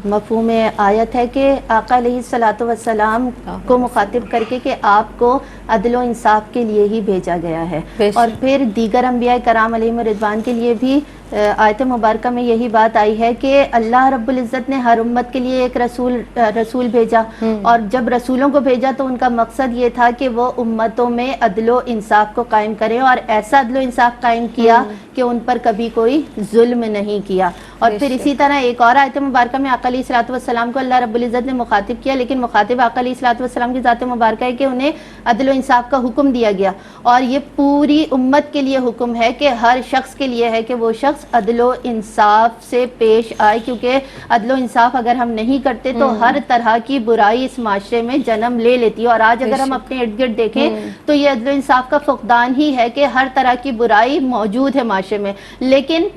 مفہوم آیت ہے کہ آقا علیہ الصلوۃ والسلام کو مخاطب کر کے کہ آپ کو عدل و انصاف کے لیے ہی بھیجا گیا ہے، اور پھر دیگر انبیاء کرام علیہم الرضوان کے لیے بھی آیت مبارکہ میں یہی بات آئی ہے کہ اللہ رب العزت نے ہر امت کے لیے ایک رسول بھیجا، اور جب رسولوں کو بھیجا تو ان کا مقصد یہ تھا کہ وہ امتوں میں عدل و انصاف کو قائم کریں، اور ایسا عدل و انصاف قائم کیا کہ ان پر کبھی کوئی ظلم نہیں کیا۔ اور پھر اسی طرح ایک اور آیت مبارکہ میں آقا علیہ الصلوۃ والسلام کو اللہ رب العزت نے مخاطب کیا، لیکن مخاطب آقا علیہ الصلوۃ والسلام کی ذات مبارکہ ہے کہ انہیں عدل و انصاف کا حکم دیا گیا، اور یہ پوری امت کے لیے حکم ہے کہ ہر شخص کے لیے ہے کہ وہ شخص عدل و انصاف سے پیش آئے، کیونکہ عدل و انصاف اگر ہم نہیں کرتے تو ہر طرح کی برائی اس معاشرے میں جنم لے لیتی ہے، اور آج اگر ہم اپنے ارد گرد دیکھیں تو یہ عدل و انصاف کا فقدان ہی ہے کہ ہر طرح کی برائی موجود ہے معاشرے میں۔ لیکن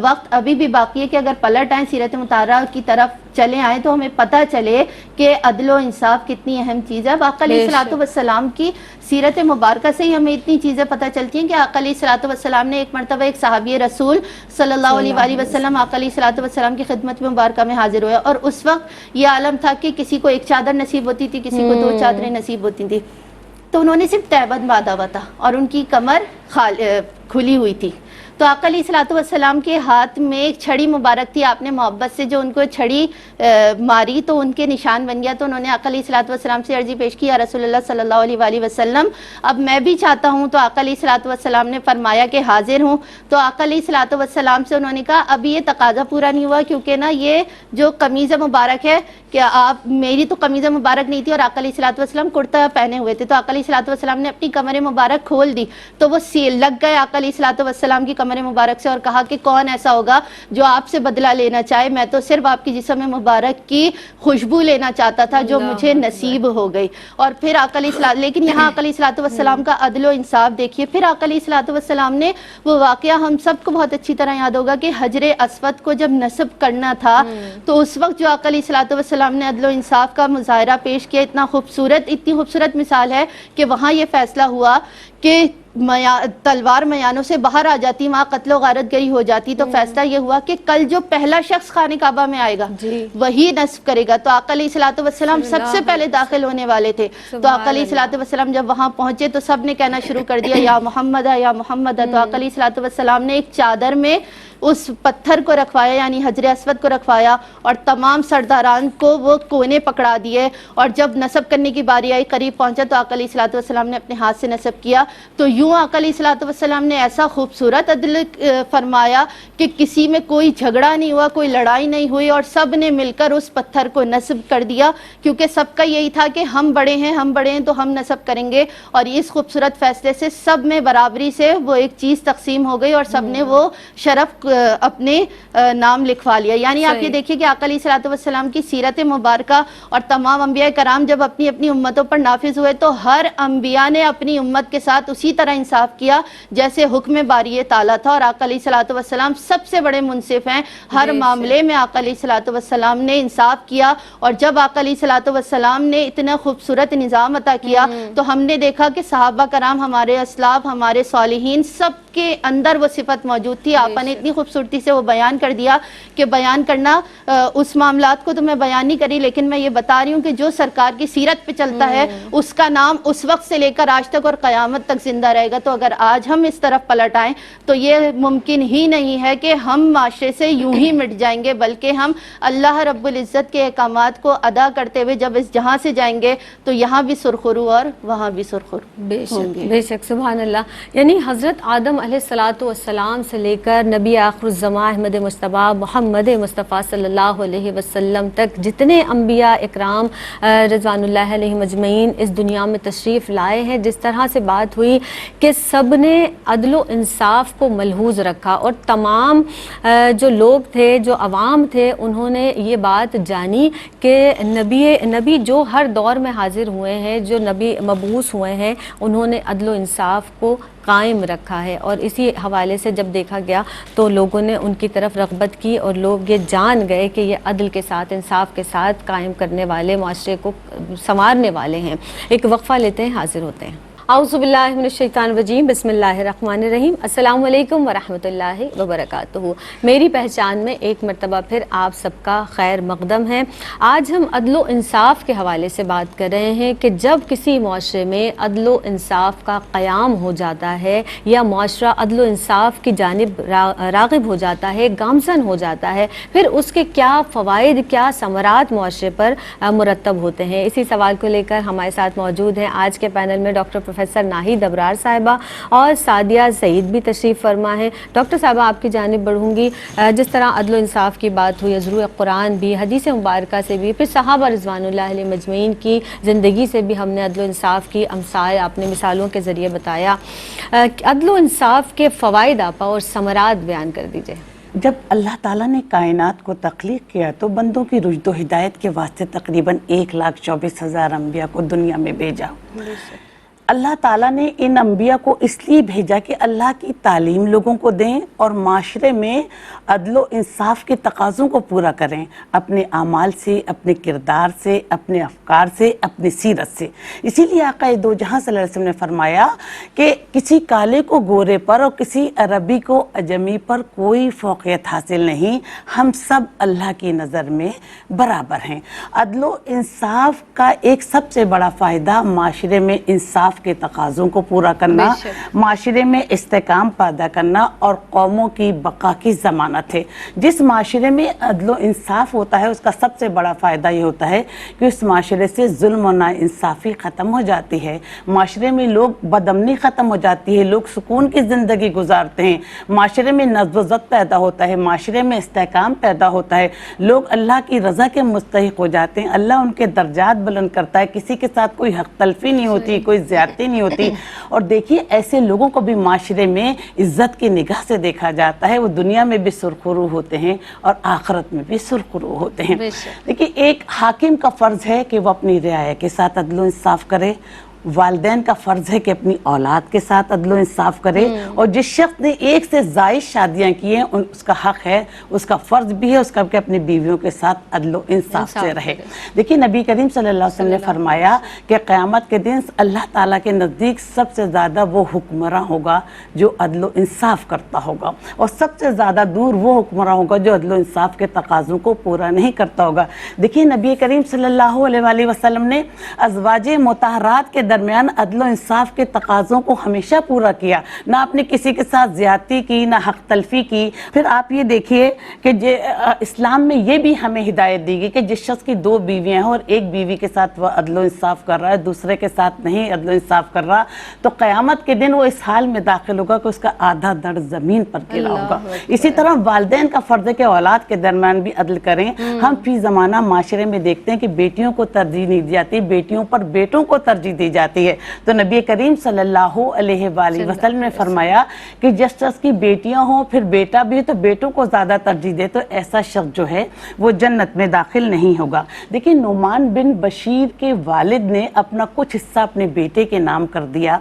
وقت ابھی بھی باقی ہے کہ اگر پلٹ آئیں سیرت مطہرہ کی طرف چلے آئیں تو ہمیں پتہ چلے کہ عدل و انصاف کتنی اہم چیز ہے۔ آقا علیہ الصلوۃ والسلام کی سیرت مبارکہ سے ہی ہمیں اتنی چیزیں پتہ چلتی ہیں کہ آقا علیہ الصلوۃ والسلام نے ایک مرتبہ ایک صحابی رسول صلی اللہ علیہ وآلہ وسلم آقا علیہ الصلوۃ والسلام کی خدمت میں مبارکہ میں حاضر ہوئے، اور اس وقت یہ عالم تھا کہ کسی کو ایک چادر نصیب ہوتی تھی، کسی کو 2 چادریں نصیب ہوتی تھیں، تو انہوں نے صرف تہبند باندھا ہوا تھا اور ان کی کمر کھلی ہوئی تھی۔ تو آقا علیہ الصلوۃ والسلام کے ہاتھ میں ایک چھڑی مبارک تھی، آپ نے محبت سے جو ان کو چھڑی ماری تو ان کے نشان بن گیا، تو انہوں نے آقا علیہ الصلوۃ والسلام سے عرضی پیش کی، یا رسول اللہ صلی اللہ علیہ وآلہ وسلم اب میں بھی چاہتا ہوں۔ تو آقا علیہ الصلوۃ والسلام نے فرمایا کہ حاضر ہوں۔ تو آقا علیہ الصلوۃ والسلام سے انہوں نے کہا ابھی یہ تقاضا پورا نہیں ہوا، کیونکہ نا یہ جو قمیض مبارک ہے کہ آپ میری تو قمیض مبارک نہیں تھی اور آقا علیہ الصلوۃ والسلام کرتا پہنے ہوئے تھے، تو آقا علیہ الصلوۃ والسلام نے اپنی کمر مبارک کھول دی، تو وہ لگ گئے آقا علیہ الصلوۃ والسلام کی کمر مبارک سے، اور کہا کہ کون ایسا ہوگا جو آپ سے بدلہ لینا چاہے، میں تو صرف آپ کی جسم مبارک کی خوشبو لینا چاہتا تھا جو مجھے نصیب ہو گئی۔ اور پھر آقا علیہ الصلوۃ، لیکن یہاں آقا علیہ الصلوۃ والسلام کا عدل و انصاف دیکھیے۔ پھر آقا علیہ الصلوۃ والسلام نے وہ واقعہ ہم سب کو بہت اچھی طرح یاد ہوگا کہ حجر اسود کو جب نصب کرنا تھا تو اس وقت جو آقا علیہ الصلوۃ والسلام نے عدل و انصاف کا مظاہرہ پیش کیا، اتنی خوبصورت مثال ہے کہ وہاں یہ فیصلہ ہوا کہ تلوار میانوں سے باہر آ جاتی، وہاں قتل و غارت گری ہو جاتی، تو فیصلہ یہ ہوا کہ کل جو پہلا شخص خانہ کعبہ میں آئے گا وہی نصب کرے گا۔ تو آقا علیہ الصلوۃ والسلام سب سے پہلے داخل ہونے والے تھے، تو آقا علیہ الصلوۃ والسلام جب وہاں پہنچے تو سب نے کہنا شروع کر دیا یا محمد یا محمد۔ تو آقا علیہ الصلوۃ والسلام نے ایک چادر میں اس پتھر کو رکھوایا، یعنی حجر اسود کو رکھوایا، اور تمام سرداران کو وہ کونے پکڑا دیے، اور جب نصب کرنے کی باری آئی قریب پہنچا تو آقا علیہ الصلوۃ والسلام نے اپنے ہاتھ سے نصب کیا۔ تو یوں آقا علیہ الصلوۃ والسلام نے ایسا خوبصورت عدل فرمایا کہ کسی میں کوئی جھگڑا نہیں ہوا، کوئی لڑائی نہیں ہوئی، اور سب نے مل کر اس پتھر کو نصب کر دیا، کیونکہ سب کا یہی تھا کہ ہم بڑے ہیں تو ہم نصب کریں گے، اور اس خوبصورت فیصلے سے سب میں برابری سے وہ ایک چیز تقسیم ہو گئی اور سب نے وہ شرف اپنے نام لکھوا لیا۔ یعنی آپ یہ دیکھیے کہ آقا علیہ الصلوۃ والسلام کی سیرت مبارکہ اور تمام انبیاء کرام جب اپنی اپنی امتوں پر نافذ ہوئے تو ہر انبیاء نے اپنی امت کے ساتھ اسی طرح انصاف کیا جیسے حکم باری تعالیٰ تھا، اور آقا علیہ الصلوۃ والسلام سب سے بڑے منصف ہیں، ہر معاملے میں آقا علیہ الصلوۃ والسلام نے انصاف کیا۔ اور جب آقا علیہ الصلوۃ والسلام نے اتنا خوبصورت نظام عطا کیا تو ہم نے دیکھا کہ صحابہ کرام، ہمارے اسلاف، ہمارے صالحین، سب کے اندر وہ صفت موجود تھی۔ آقا نے اتنی خوبصورتی سے وہ بیان کر دیا کہ بیان کرنا اس معاملات کو تو میں بیان نہیں کری، لیکن میں یہ بتا رہی ہوں کہ جو سرکار کی سیرت پہ چلتا ہے اس کا نام اس وقت سے لے کر آج تک اور قیامت تک زندہ رہے گا۔ تو اگر آج ہم اس طرف پلٹ آئیں تو یہ ممکن ہی نہیں ہے کہ ہم معاشرے سے یوں ہی مٹ جائیں گے، بلکہ ہم اللہ رب العزت کے احکامات کو ادا کرتے ہوئے جب اس جہاں سے جائیں گے تو یہاں بھی سرخرو اور وہاں بھی سرخرو ہوں گے۔ بے شک سبحان اللہ۔ یعنی حضرت آدم علیہ السلام سے لے کر نبی آخر الزمان احمد مصطفیٰ محمد مصطفیٰ صلی اللہ علیہ وسلم تک جتنے انبیاء اکرام رضوان اللہ علیہ مجمعین اس دنیا میں تشریف لائے ہیں، جس طرح سے بات ہوئی کہ سب نے عدل و انصاف کو ملحوظ رکھا، اور تمام جو لوگ تھے، جو عوام تھے، انہوں نے یہ بات جانی کہ نبی جو ہر دور میں حاضر ہوئے ہیں، جو نبی مبعوث ہوئے ہیں، انہوں نے عدل و انصاف کو قائم رکھا ہے۔ اور اسی حوالے سے جب دیکھا گیا تو لوگوں نے ان کی طرف رغبت کی، اور لوگ یہ جان گئے کہ یہ عدل کے ساتھ، انصاف کے ساتھ قائم کرنے والے، معاشرے کو سنوارنے والے ہیں۔ ایک وقفہ لیتے ہیں، حاضر ہوتے ہیں۔ اعوذ باللہ من الشیطان الرجیم، بسم اللہ الرحمن الرحیم۔ السلام علیکم ورحمۃ اللہ وبرکاتہ۔ میری پہچان میں ایک مرتبہ پھر آپ سب کا خیر مقدم ہے۔ آج ہم عدل و انصاف کے حوالے سے بات کر رہے ہیں کہ جب کسی معاشرے میں عدل و انصاف کا قیام ہو جاتا ہے، یا معاشرہ عدل و انصاف کی جانب راغب ہو جاتا ہے، گامزن ہو جاتا ہے، پھر اس کے کیا فوائد، کیا ثمرات معاشرے پر مرتب ہوتے ہیں۔ اسی سوال کو لے کر ہمارے ساتھ موجود ہیں آج کے پینل میں ڈاکٹر پروفیسر ناہید ابرار صاحبہ اور سعدیہ سعید بھی تشریف فرما ہے۔ ڈاکٹر صاحبہ آپ کی جانب بڑھوں گی۔ جس طرح عدل و انصاف کی بات ہوئی، ضرور قرآن بھی، حدیث مبارکہ سے بھی، پھر صحابہ رضوان اللہ علیہ مجمعین کی زندگی سے بھی ہم نے عدل و انصاف کی امثال آپ نے مثالوں کے ذریعے بتایا۔ عدل و انصاف کے فوائد آپا اور ثمرات بیان کر دیجئے۔ جب اللہ تعالیٰ نے کائنات کو تخلیق کیا تو بندوں کی رشد و ہدایت کے واسطے تقریباً 1,24,000 انبیاء کو دنیا میں بھیجا۔ اللہ تعالیٰ نے ان انبیاء کو اس لیے بھیجا کہ اللہ کی تعلیم لوگوں کو دیں اور معاشرے میں عدل و انصاف کے تقاضوں کو پورا کریں، اپنے اعمال سے، اپنے کردار سے، اپنے افکار سے، اپنی سیرت سے۔ اسی لیے آقا دو جہاں صلی اللہ علیہ وسلم نے فرمایا کہ کسی کالے کو گورے پر اور کسی عربی کو اجمی پر کوئی فوقیت حاصل نہیں، ہم سب اللہ کی نظر میں برابر ہیں۔ عدل و انصاف کا ایک سب سے بڑا فائدہ معاشرے میں انصاف کے تقاضوں کو پورا کرنا، معاشرے میں استحکام پیدا کرنا اور قوموں کی بقا کی ضمانت ہے۔ جس معاشرے میں عدل و انصاف ہوتا ہے اس کا سب سے بڑا فائدہ یہ ہوتا ہے کہ اس معاشرے سے ظلم و ناانصافی ختم ہو جاتی ہے، معاشرے میں لوگ بدامنی ختم ہو جاتی ہے، لوگ سکون کی زندگی گزارتے ہیں، معاشرے میں نظم و ضبط پیدا ہوتا ہے، معاشرے میں استحکام پیدا ہوتا ہے، لوگ اللہ کی رضا کے مستحق ہو جاتے ہیں، اللہ ان کے درجات بلند کرتا ہے، کسی کے ساتھ کوئی حق تلفی نہیں ہوتی، کوئی زیادتی نہیں ہوتی۔ اور دیکھیے ایسے لوگوں کو بھی معاشرے میں عزت کی نگاہ سے دیکھا جاتا ہے، وہ دنیا میں بھی سرخرو ہوتے ہیں اور آخرت میں بھی سرخرو ہوتے ہیں۔ دیکھیے ایک حاکم کا فرض ہے کہ وہ اپنی رعایا کے ساتھ عدل و انصاف کرے، والدین کا فرض ہے کہ اپنی اولاد کے ساتھ عدل و انصاف کرے، اور جس شخص نے ایک سے زائد شادیاں کی ہیں اس کا حق ہے، اس کا فرض بھی ہے اس کا کہ اپنی بیویوں کے ساتھ عدل و انصاف سے رہے۔ دیکھیے نبی کریم صلی اللہ علیہ وسلم نے فرمایا کہ قیامت کے دن اللہ تعالیٰ کے نزدیک سب سے زیادہ وہ حکمراں ہوگا جو عدل و انصاف کرتا ہوگا، اور سب سے زیادہ دور وہ حکمراں ہوگا جو عدل و انصاف کے تقاضوں کو پورا نہیں کرتا ہوگا۔ دیکھیے نبی کریم صلی اللہ علیہ وآلہ وسلم نے ازواج مطہرات کے درمیان عدل و انصاف کے تقاضوں کو ہمیشہ پورا کیا، نہ آپ نے کسی کے ساتھ زیادتی کی، نہ حق تلفی کی۔ پھر آپ یہ دیکھیے کہ اسلام میں یہ بھی ہمیں ہدایت دی گئی کہ جس شخص کی 2 بیویاں ہیں اور ایک بیوی کے ساتھ وہ عدل و انصاف کر رہا ہے، دوسرے کے ساتھ نہیں عدل و انصاف کر رہا، تو قیامت کے دن وہ اس حال میں داخل ہوگا کہ اس کا آدھا دڑ زمین پر گرا ہوگا۔ اسی طرح والدین کا فرض ہے کہ اولاد کے درمیان بھی عدل کریں۔ ہم فی زمانہ معاشرے میں دیکھتے ہیں کہ بیٹیوں کو ترجیح نہیں دی جاتی، بیٹیوں پر بیٹوں کو ترجیح دی جاتی ہے، تو نبی کریم صلی اللہ علیہ وآلہ وسلم نے فرمایا کہ جس شخص کی بیٹیاں ہوں پھر بیٹا بھی تو بیٹوں کو زیادہ ترجیح دے تو ایسا شخص جو ہے وہ جنت میں داخل نہیں ہوگا۔ دیکھیں نعمان بن بشیر کے والد نے اپنا کچھ حصہ اپنے بیٹے کے نام کر دیا،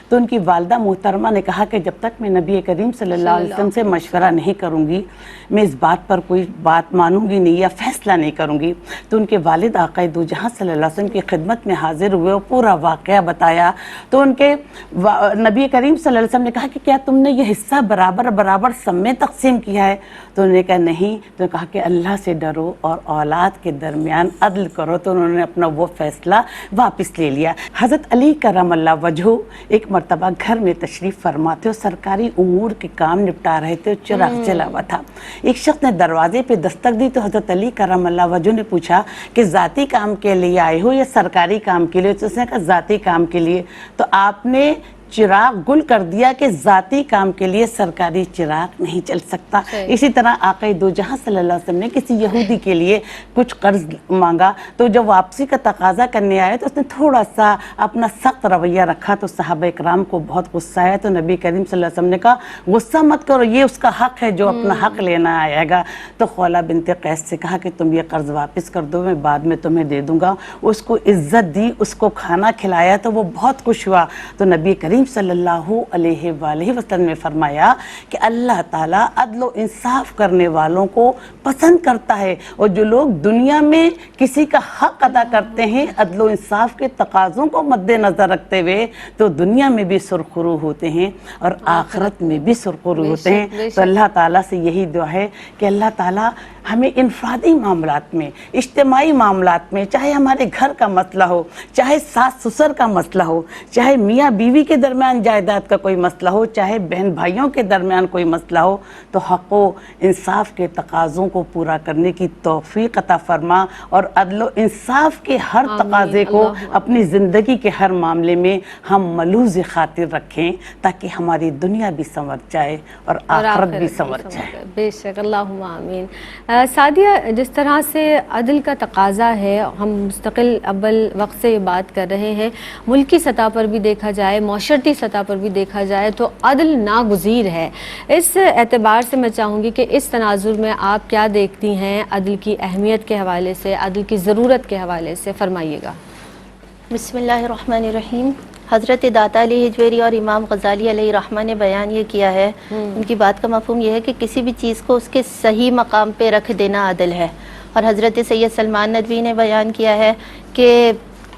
تو ان کی والدہ محترمہ نے کہا کہ جب تک میں نبی کریم صلی اللہ علیہ وسلم سے مشورہ نہیں کروں گی میں اس بات پر کوئی بات مانوں گی نہیں یا فیصلہ نہیں کروں گی۔ تو ان کے والد آقا دو جہاں صلی اللہ علیہ وسلم کی خدمت میں حاضر ہوئے اور پورا واقعہ واقعہ بتایا تو نبی کریم صلی اللہ علیہ وسلم نے کہا کہ کیا تم نے یہ حصہ برابر برابر سب میں تقسیم کیا ہے؟ تو انہوں نے کہا نہیں. تو کہا کہ اللہ سے ڈرو اور اولاد کے درمیان عدل کرو. تو انہوں نے اپنا وہ فیصلہ واپس لے لیا. حضرت علی کرم اللہ وجہہ ایک مرتبہ گھر میں تشریف فرما تھے اور سرکاری امور کے کام نپٹا رہے تھے. چراغ جلا ہوا تھا. ایک شخص نے دروازے پہ دستک دی تو حضرت علی کرم اللہ وجہہ نے پوچھا کہ ذاتی کام کے لیے آئے ہو یا سرکاری کام کے لیے؟ تو اس نے کہا ذاتی کام کے لیے. تو آپ نے چراغ گل کر دیا کہ ذاتی کام کے لیے سرکاری چراغ نہیں چل سکتا. اسی طرح آقا دو جہاں صلی اللہ علیہ وسلم نے کسی یہودی کے لیے کچھ قرض مانگا تو جب واپسی کا تقاضا کرنے آئے تو اس نے تھوڑا سا اپنا سخت رویہ رکھا تو صحابہ اکرام کو بہت غصہ آیا. تو نبی کریم صلی اللہ علیہ وسلم نے کہا غصہ مت کرو، یہ اس کا حق ہے جو اپنا حق لینا آئے گا. تو خولہ بنت قیس سے کہا کہ تم یہ قرض واپس کر دو، میں بعد میں تمہیں دے دوں گا. اس کو عزت دی، اس کو کھانا کھلایا تو وہ بہت خوش ہوا. تو نبی کریم صلی اللہ علیہ وآلہ وسلم نے فرمایا کہ اللہ تعالیٰ عدل و انصاف کرنے والوں کو پسند کرتا ہے، اور جو لوگ دنیا میں کسی کا حق ادا کرتے ہیں عدل و انصاف کے تقاضوں کو مد نظر رکھتے ہوئے تو دنیا میں بھی سرخرو ہوتے ہیں اور آخرت میں بھی سرخرو ہوتے ہیں. تو اللہ تعالیٰ سے یہی دعا ہے کہ اللہ تعالیٰ ہمیں انفرادی معاملات میں، اجتماعی معاملات میں، چاہے ہمارے گھر کا مسئلہ ہو، چاہے ساس سسر کا مسئلہ ہو، چاہے میاں بیوی کے درمیان جائیداد کا کوئی مسئلہ ہو، چاہے بہن بھائیوں کے درمیان کوئی مسئلہ ہو، تو حق و انصاف کے تقاضوں کو پورا کرنے کی توفیق عطا فرما اور عدل و انصاف کے ہر تقاضے کو اپنی زندگی کے ہر معاملے میں ہم ملوز خاطر رکھیں تاکہ ہماری دنیا بھی سنور جائے اور آخرت بھی سنور جائے. بے شک، اللہم آمین. سعدیہ، جس طرح سے عدل کا تقاضا ہے، ہم مستقل اول وقت سے یہ بات کر رہے ہیں، ملکی سطح پر بھی دیکھا جائے، معاشرتی سطح پر بھی دیکھا جائے تو عدل ناگزیر ہے. اس اعتبار سے میں چاہوں گی کہ اس تناظر میں آپ کیا دیکھتی ہیں عدل کی اہمیت کے حوالے سے، عدل کی ضرورت کے حوالے سے؟ فرمائیے گا. بسم اللہ الرحمن الرحیم. حضرت داتا علی حجویری اور امام غزالی علیہ رحمہ نے بیان یہ کیا ہے، ان کی بات کا مفہوم یہ ہے کہ کسی بھی چیز کو اس کے صحیح مقام پہ رکھ دینا عدل ہے. اور حضرت سید سلمان ندوی نے بیان کیا ہے کہ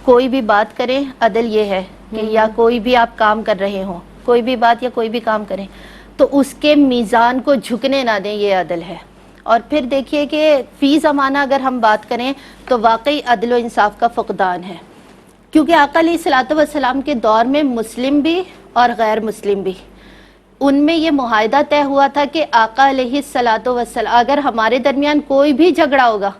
کوئی بھی بات کریں عدل یہ ہے کہ یا کوئی بھی آپ کام کر رہے ہوں، کوئی بھی بات یا کوئی بھی کام کریں تو اس کے میزان کو جھکنے نہ دیں، یہ عدل ہے. اور پھر دیکھیے کہ فی زمانہ اگر ہم بات کریں تو واقعی عدل و انصاف کا فقدان ہے، کیونکہ آقا علیہ الصلوۃ والسلام کے دور میں مسلم بھی اور غیر مسلم بھی، ان میں یہ معاہدہ طے ہوا تھا کہ آقا علیہ الصلوۃ والسلام اگر ہمارے درمیان کوئی بھی جھگڑا ہوگا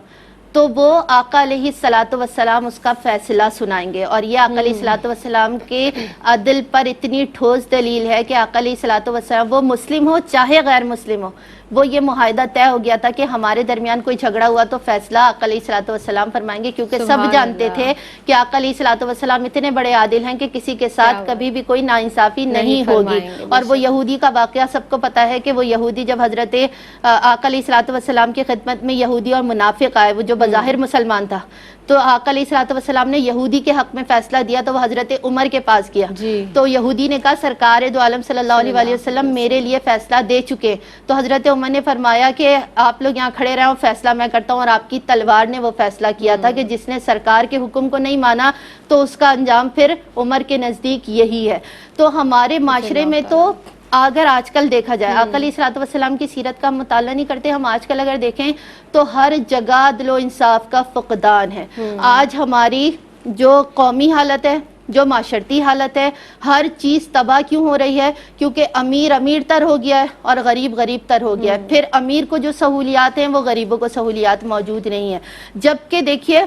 تو وہ آقا علیہ الصلوۃ والسلام اس کا فیصلہ سنائیں گے. اور یہ آقا علیہ الصلوۃ والسلام کے عدل پر اتنی ٹھوس دلیل ہے کہ آقا علیہ الصلوۃ والسلام وہ مسلم ہو چاہے غیر مسلم ہو، وہ یہ معاہدہ طے ہو گیا تھا کہ ہمارے درمیان کوئی جھگڑا ہوا تو فیصلہ آقا علیہ الصلوۃ والسلام فرمائیں گے، کیونکہ سب جانتے تھے کہ آقا علیہ الصلوۃ والسلام اتنے بڑے عادل ہیں کہ کسی کے ساتھ کبھی بھی کوئی ناانصافی نہیں ہوگی. اور وہ یہودی کا واقعہ سب کو پتہ ہے کہ وہ یہودی جب حضرت آقا علیہ الصلوۃ والسلام کی خدمت میں یہودی اور منافق آئے، وہ جو بظاہر مسلمان تھا، تو آقا علیہ الصلوۃ والسلام نے یہودی کے حق میں فیصلہ دیا تو وہ حضرت عمر کے پاس گیا. تو یہودی نے کہا سرکار دو عالم صلی اللہ علیہ وسلم میرے لیے فیصلہ دے چکے. تو حضرت عمر نے فرمایا کہ آپ لوگ یہاں کھڑے رہے ہوں، فیصلہ میں کرتا ہوں. اور آپ کی تلوار نے وہ فیصلہ کیا تھا کہ جس نے سرکار کے حکم کو نہیں مانا تو اس کا انجام پھر عمر کے نزدیک یہی ہے. تو ہمارے معاشرے میں تو اگر آج کل دیکھا جائے، آقا علیہ الصلوۃ والسلام کی سیرت کا ہم مطالعہ نہیں کرتے، ہم آج کل اگر دیکھیں تو ہر جگہ عدل و انصاف کا فقدان ہے. آج ہماری جو قومی حالت ہے، جو معاشرتی حالت ہے، ہر چیز تباہ کیوں ہو رہی ہے؟ کیونکہ امیر امیر تر ہو گیا ہے اور غریب غریب تر ہو گیا ہے. پھر امیر کو جو سہولیات ہیں وہ غریبوں کو سہولیات موجود نہیں ہیں. جبکہ دیکھیے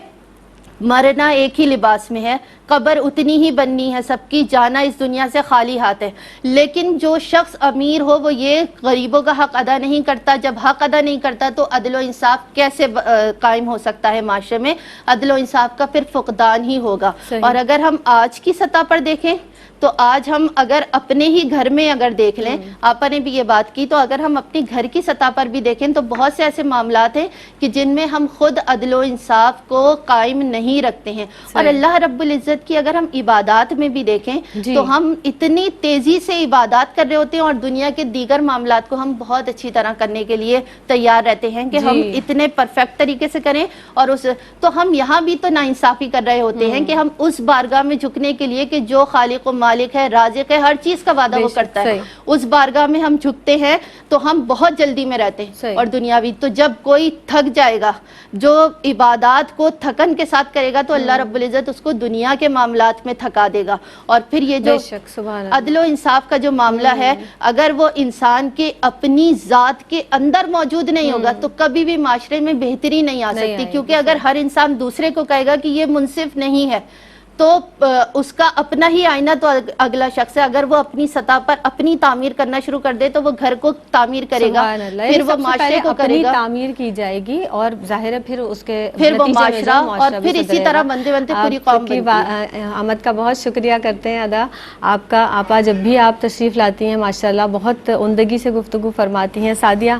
مرنا ایک ہی لباس میں ہے، قبر اتنی ہی بننی ہے، سب کی جانا اس دنیا سے خالی ہاتھ ہے. لیکن جو شخص امیر ہو وہ یہ غریبوں کا حق ادا نہیں کرتا. جب حق ادا نہیں کرتا تو عدل و انصاف کیسے قائم ہو سکتا ہے معاشرے میں؟ عدل و انصاف کا پھر فقدان ہی ہوگا. اور اگر ہم آج کی سطح پر دیکھیں تو آج ہم اگر اپنے ہی گھر میں اگر دیکھ لیں، آپا نے بھی یہ بات کی، تو اگر ہم اپنی گھر کی سطح پر بھی دیکھیں تو بہت سے ایسے معاملات ہیں کہ جن میں ہم خود عدل و انصاف کو قائم نہیں رکھتے ہیں. اور اللہ رب العزت کی اگر ہم عبادات میں بھی دیکھیں تو ہم اتنی تیزی سے عبادات کر رہے ہوتے ہیں اور دنیا کے دیگر معاملات کو ہم بہت اچھی طرح کرنے کے لیے تیار رہتے ہیں کہ ہم اتنے پرفیکٹ طریقے سے کریں. اور تو ہم یہاں بھی تو ناانصافی کر رہے ہوتے ہیں کہ ہم اس بارگاہ میں جھکنے کے لیے کہ جو خالق و مالک ہے، رازق ہے، ہر چیز کا وعدہ وہ کرتا ہے، اس بارگاہ میں ہم جھکتے ہیں تو ہم بہت جلدی میں رہتے ہیں. اور دنیاوی تو جب کوئی تھک جائے گا، جو عبادات کو تھکن کے ساتھ کرے گا، تو اللہ رب العزت اس کو دنیا کے معاملات میں تھکا دے گا. اور پھر یہ جو عدل و انصاف کا جو معاملہ ہے، اگر وہ انسان کے اپنی ذات کے اندر موجود نہیں ہوگا تو کبھی بھی معاشرے میں بہتری نہیں آ سکتی. کیونکہ اگر ہر انسان دوسرے کو کہے گا کہ یہ منصف نہیں ہے تو اس کا اپنا ہی آئینہ تو اگلا شخص ہے. اگر وہ اپنی سطح پر اپنی تعمیر کرنا شروع کر دے تو وہ گھر کو تعمیر کرے گا، پھر وہ معاشرے کو کرے گا، تعمیر کی جائے گی، اور ظاہر ہے پھر اس کے پھر وہ معاشرہ، اور پھر اسی طرح بنتے بنتے پوری قوم بنتی ہے. آمد کا بہت شکریہ کرتے ہیں ادا آپ کا. آپا جب بھی آپ تشریف لاتی ہیں ماشاءاللہ بہت عمدگی سے گفتگو فرماتی ہیں. سعدیہ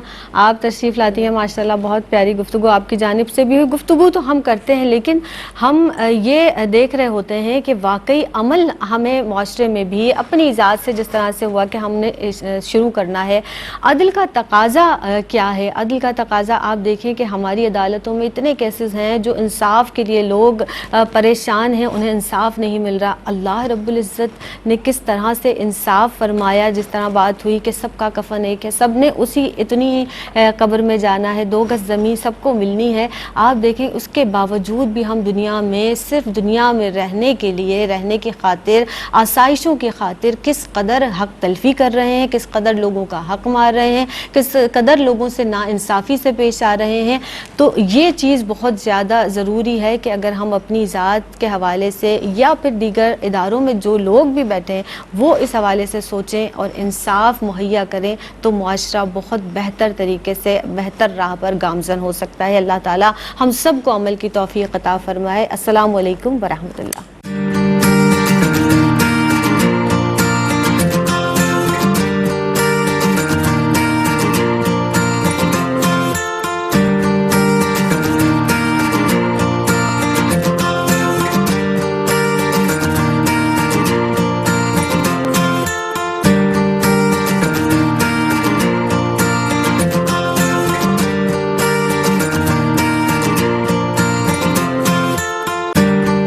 آپ تشریف لاتی ہیں ماشاءاللہ بہت پیاری گفتگو آپ کی جانب سے بھی ہوئی. گفتگو تو ہم کرتے ہیں لیکن ہم یہ دیکھ رہے ہوتے ہیں کہ واقعی عمل ہمیں معاشرے میں بھی اپنی ذات سے جس طرح سے ہوا کہ ہم نے شروع کرنا ہے. عدل کا تقاضا کیا ہے؟ عدل کا تقاضا آپ دیکھیں کہ ہماری عدالتوں میں اتنے کیسز ہیں جو انصاف کے لیے لوگ پریشان ہیں، انہیں انصاف نہیں مل رہا. اللہ رب العزت نے کس طرح سے انصاف فرمایا، جس طرح بات ہوئی کہ سب کا کفن ایک ہے، سب نے اسی اتنی قبر میں جانا ہے، 2 گز زمین سب کو ملنی ہے. آپ دیکھیں اس کے باوجود بھی ہم دنیا میں صرف دنیا میں رہنے کے لیے، رہنے کی خاطر، آسائشوں کی خاطر کس قدر حق تلفی کر رہے ہیں، کس قدر لوگوں کا حق مار رہے ہیں، کس قدر لوگوں سے ناانصافی سے پیش آ رہے ہیں. تو یہ چیز بہت زیادہ ضروری ہے کہ اگر ہم اپنی ذات کے حوالے سے یا پھر دیگر اداروں میں جو لوگ بھی بیٹھے ہیں وہ اس حوالے سے سوچیں اور انصاف مہیا کریں تو معاشرہ بہت بہتر طریقے سے بہتر راہ پر گامزن ہو سکتا ہے. اللہ تعالی ہم سب کو عمل کی توفیق عطا فرمائے. السلام علیکم ورحمۃ اللہ.